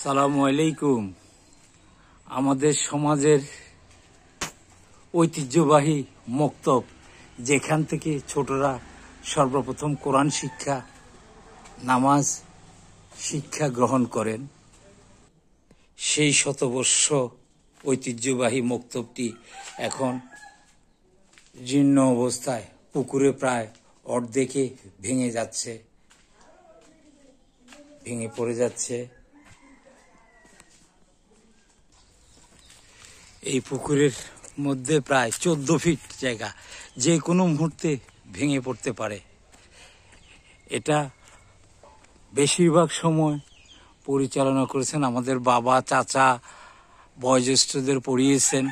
সালামু আলাইকুম। আমাদের সমাজের ঐতিহ্যবাহী মক্তব, যেখান থেকে ছোটরা সর্বপ্রথম কোরআন শিক্ষা, নামাজ শিক্ষা গ্রহণ করেন, সেই শতবর্ষ ঐতিহ্যবাহী মক্তবটি এখন জীর্ণ অবস্থায় পুকুরে প্রায় অর্ধেকে ভেঙে পড়ে যাচ্ছে। এই পুকুরের মধ্যে প্রায় 14 ফিট জায়গা, যে কোনো মুহূর্তে ভেঙে পড়তে পারে। এটা বেশিরভাগ সময় পরিচালনা করেছেন আমাদের বাবা, চাচা, বয়োজ্যেষ্ঠদের পড়িয়েছেন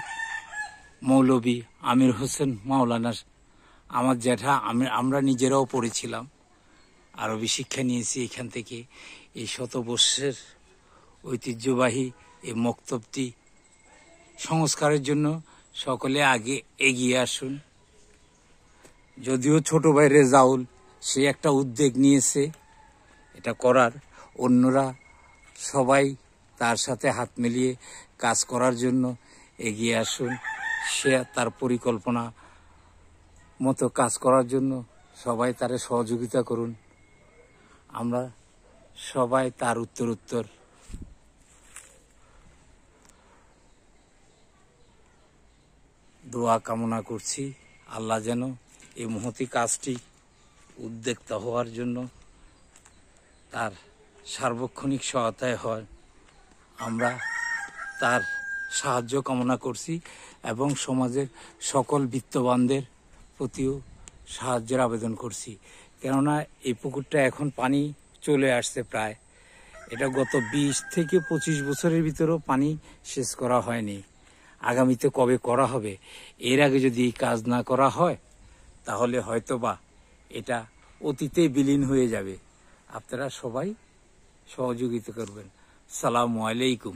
মৌলভী আমির হোসেন মাওলানা। আমার জ্যাঠা, আমরা নিজেরাও পড়েছিলাম, আরবি শিক্ষা নিয়েছি এখান থেকে। এই শতবর্ষের ঐতিহ্যবাহী এই মক্তবটি সংস্কারের জন্য সকলে আগে এগিয়ে আসুন। যদিও ছোট ভাই রেজাউল সে একটা উদ্যোগ নিয়েছে এটা করার, অন্যরা সবাই তার সাথে হাত মিলিয়ে কাজ করার জন্য এগিয়ে আসুন। সে তার পরিকল্পনা মতো কাজ করার জন্য সবাই তারে সহযোগিতা করুন। আমরা সবাই তার উত্তর দোয়া কামনা করছি। আল্লাহ যেন এই মহতি কাজটি উদ্যোক্তা হওয়ার জন্য তার সার্বক্ষণিক সহায়তায় হয়। আমরা তার সাহায্য কামনা করছি এবং সমাজের সকল বিত্তবানদের প্রতিও সাহায্যের আবেদন করছি। কেননা এই পুকুরটা এখন পানি চলে আসছে প্রায়, এটা গত 20 থেকে 25 বছরের ভিতরেও পানি শেষ করা হয়নি। আগামীতে কবে করা হবে, এর আগে যদি এই কাজ না করা হয় তাহলে হয়তোবা এটা অতীতে বিলীন হয়ে যাবে। আপনারা সবাই সহযোগিতা করবেন। সালামু আলাইকুম।